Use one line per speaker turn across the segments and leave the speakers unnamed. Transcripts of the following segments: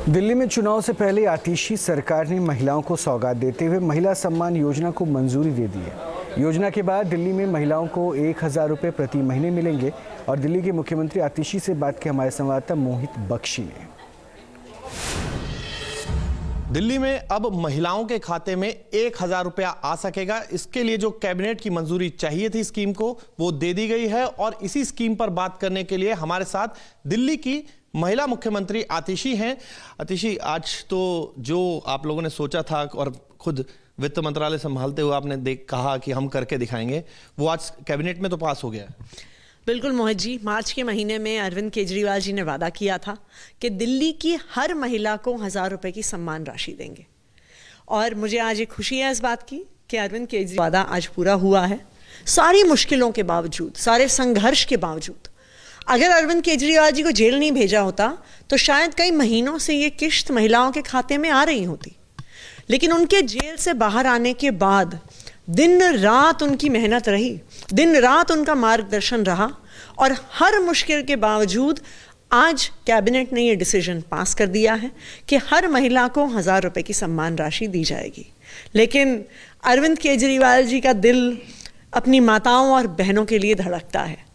दिल्ली में चुनाव से पहले आतिशी सरकार ने महिलाओं को सौगात देते हुए महिला सम्मान योजना को मंजूरी दे दी है। योजना के बाद दिल्ली में महिलाओं को 1,000 रुपये प्रति महीने मिलेंगे। और दिल्ली के मुख्यमंत्री आतिशी से बात की हमारे संवाददाता मोहित बख्शी ने।
दिल्ली में अब महिलाओं के खाते में 1,000 रुपया आ सकेगा। इसके लिए जो कैबिनेट की मंजूरी चाहिए थी स्कीम को, वो दे दी गई है। और इसी स्कीम पर बात करने के लिए हमारे साथ दिल्ली की महिला मुख्यमंत्री आतिशी हैं। आतिशी, आज तो जो आप लोगों ने सोचा था और खुद वित्त मंत्रालय संभालते हुए आपने कहा कि हम करके दिखाएंगे, वो आज कैबिनेट में तो पास हो गया है।
बिल्कुल मोहित जी, मार्च के महीने में अरविंद केजरीवाल जी ने वादा किया था कि दिल्ली की हर महिला को 1,000 रुपये की सम्मान राशि देंगे। और मुझे आज एक खुशी है इस बात की कि अरविंद केजरीवाल वादा आज पूरा हुआ है। सारी मुश्किलों के बावजूद, सारे संघर्ष के बावजूद, अगर अरविंद केजरीवाल जी को जेल नहीं भेजा होता तो शायद कई महीनों से ये किश्त महिलाओं के खाते में आ रही होती। लेकिन उनके जेल से बाहर आने के बाद दिन रात उनकी मेहनत रही, दिन रात उनका मार्गदर्शन रहा और हर मुश्किल के बावजूद आज कैबिनेट ने ये डिसीजन पास कर दिया है कि हर महिला को 1,000 रुपये की सम्मान राशि दी जाएगी। लेकिन अरविंद केजरीवाल जी का दिल अपनी माताओं और बहनों के लिए धड़कता है।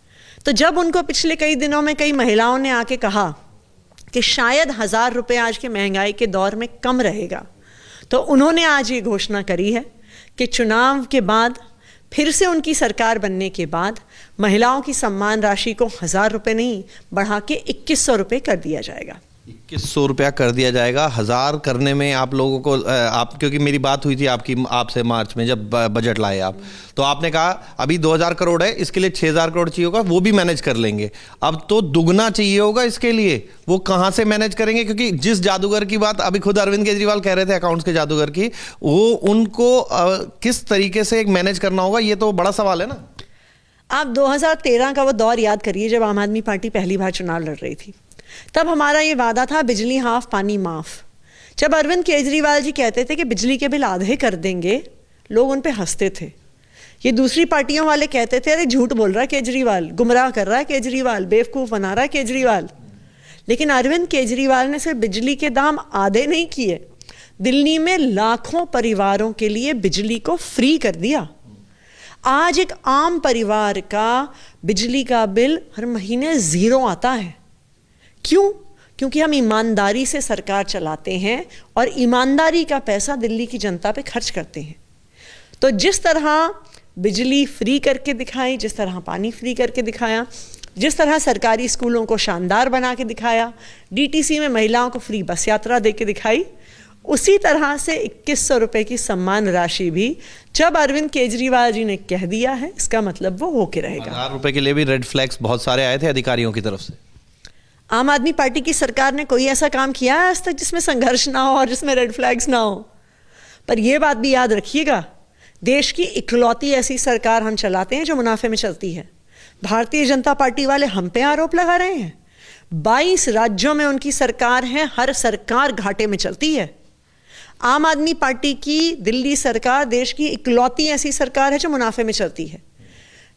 तो जब उनको पिछले कई दिनों में कई महिलाओं ने आके कहा कि शायद 1,000 रुपये आज के महंगाई के दौर में कम रहेगा, तो उन्होंने आज ये घोषणा करी है कि चुनाव के बाद, फिर से उनकी सरकार बनने के बाद, महिलाओं की सम्मान राशि को 1,000 रुपये नहीं बढ़ा के 2,100 रुपये कर दिया जाएगा।
2,100 रुपया कर दिया जाएगा। 1,000 करने में आप लोगों को क्योंकि मेरी बात हुई थी आपसे मार्च में जब बजट लाए आप, तो आपने कहा अभी 2,000 करोड़ है, इसके लिए 6,000 करोड़ चाहिए होगा, वो भी मैनेज कर लेंगे। अब तो दुगना चाहिए होगा इसके लिए, वो कहाँ से मैनेज करेंगे? क्योंकि जिस जादूगर की बात अभी खुद अरविंद केजरीवाल कह रहे थे, अकाउंट्स के जादूगर की, वो उनको किस तरीके से मैनेज करना होगा, ये तो बड़ा सवाल है ना।
आप 2013 का वो दौर याद करिए जब आम आदमी पार्टी पहली बार चुनाव लड़ रही थी। तब हमारा ये वादा था बिजली हाफ पानी माफ। जब अरविंद केजरीवाल जी कहते थे कि बिजली के बिल आधे कर देंगे, लोग उन पे हंसते थे। ये दूसरी पार्टियों वाले कहते थे अरे झूठ बोल रहा है केजरीवाल, गुमराह कर रहा है केजरीवाल, बेवकूफ़ बना रहा है केजरीवाल। लेकिन अरविंद केजरीवाल ने सिर्फ बिजली के दाम आधे नहीं किए, दिल्ली में लाखों परिवारों के लिए बिजली को फ्री कर दिया। आज एक आम परिवार का बिजली का बिल हर महीने 0 आता है। क्यों? क्योंकि हम ईमानदारी से सरकार चलाते हैं और ईमानदारी का पैसा दिल्ली की जनता पे खर्च करते हैं। तो जिस तरह बिजली फ्री करके दिखाई, जिस तरह पानी फ्री करके दिखाया, जिस तरह सरकारी स्कूलों को शानदार बना के दिखाया, डीटीसी में महिलाओं को फ्री बस यात्रा दे के दिखाई, उसी तरह से 2,100 रुपये की सम्मान राशि भी जब अरविंद केजरीवाल जी ने कह दिया है, इसका मतलब वो होके रहेगा।
1,000 रुपये के लिए भी रेड फ्लैग्स बहुत सारे आए थे अधिकारियों की तरफ से।
आम आदमी पार्टी की सरकार ने कोई ऐसा काम किया है आज तक जिसमें संघर्ष ना हो और जिसमें रेड फ्लैग्स ना हो? पर यह बात भी याद रखिएगा, देश की इकलौती ऐसी सरकार हम चलाते हैं जो मुनाफे में चलती है। भारतीय जनता पार्टी वाले हम पे आरोप लगा रहे हैं। 22 राज्यों में उनकी सरकार है, हर सरकार घाटे में चलती है। आम आदमी पार्टी की दिल्ली सरकार देश की इकलौती ऐसी सरकार है जो मुनाफे में चलती है।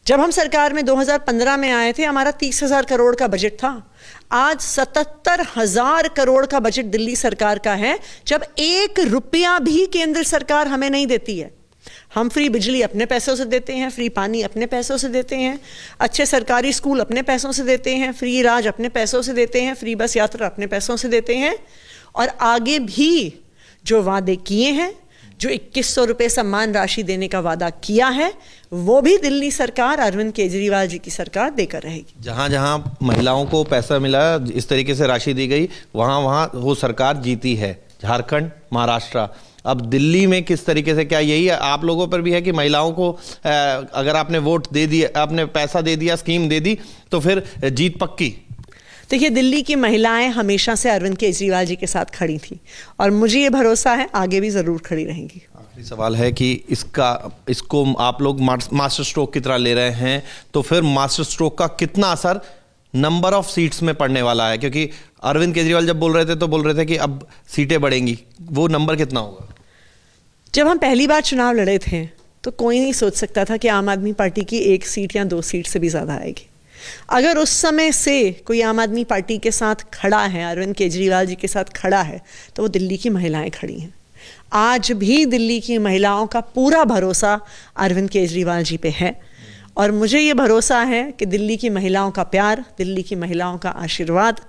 जब हम सरकार में 2015 में आए थे, हमारा 30,000 करोड़ का बजट था। आज 77,000 करोड़ का बजट दिल्ली सरकार का है, जब 1 रुपया भी केंद्र सरकार हमें नहीं देती है। हम फ्री बिजली अपने पैसों से देते हैं, फ्री पानी अपने पैसों से देते हैं, अच्छे सरकारी स्कूल अपने पैसों से देते हैं, फ्री इलाज अपने पैसों से देते हैं, फ्री बस यात्रा अपने पैसों से देते हैं। और आगे भी जो वादे किए हैं, जो 2,100 रुपये सम्मान राशि देने का वादा किया है, वो भी दिल्ली सरकार, अरविंद केजरीवाल जी की सरकार देकर रहेगी।
जहां जहां महिलाओं को पैसा मिला, इस तरीके से राशि दी गई, वहां वहां वो सरकार जीती है। झारखंड, महाराष्ट्र। अब दिल्ली में किस तरीके से, क्या यही आप लोगों पर भी है कि महिलाओं को अगर आपने वोट दे दिया, आपने पैसा दे दिया, स्कीम दे दी, तो फिर जीत पक्की?
देखिए, दिल्ली की महिलाएं हमेशा से अरविंद केजरीवाल जी के साथ खड़ी थी और मुझे ये भरोसा है आगे भी ज़रूर खड़ी रहेंगी।
आखिरी सवाल है कि इसको आप लोग मास्टर स्ट्रोक की तरह ले रहे हैं, तो फिर मास्टर स्ट्रोक का कितना असर नंबर ऑफ सीट्स में पड़ने वाला है? क्योंकि अरविंद केजरीवाल जब बोल रहे थे तो बोल रहे थे कि अब सीटें बढ़ेंगी, वो नंबर कितना होगा?
जब हम पहली बार चुनाव लड़े थे तो कोई नहीं सोच सकता था कि आम आदमी पार्टी की 1 सीट या 2 सीट से भी ज़्यादा आएगी। अगर उस समय से कोई आम आदमी पार्टी के साथ खड़ा है, अरविंद केजरीवाल जी के साथ खड़ा है, तो वो दिल्ली की महिलाएं खड़ी हैं। आज भी दिल्ली की महिलाओं का पूरा भरोसा अरविंद केजरीवाल जी पे है और मुझे ये भरोसा है कि दिल्ली की महिलाओं का प्यार, दिल्ली की महिलाओं का आशीर्वाद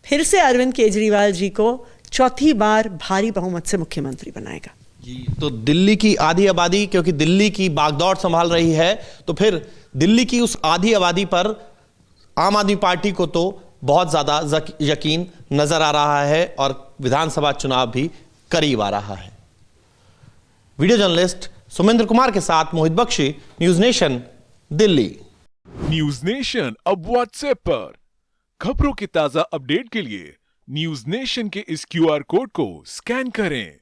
फिर से अरविंद केजरीवाल जी को चौथी बार भारी बहुमत से मुख्यमंत्री बनाएगा।
जी, तो दिल्ली की आधी आबादी क्योंकि दिल्ली की बागडोर संभाल रही है, तो फिर दिल्ली की उस आधी आबादी पर आम आदमी पार्टी को तो बहुत ज्यादा यकीन नजर आ रहा है और विधानसभा चुनाव भी करीब आ रहा है। वीडियो जर्नलिस्ट सुमेंद्र कुमार के साथ Mohit Bakshi, news nation, Delhi.
News nation अब व्हाट्सएप पर खबरों की ताजा अपडेट के लिए न्यूज नेशन के इस QR कोड को स्कैन करें।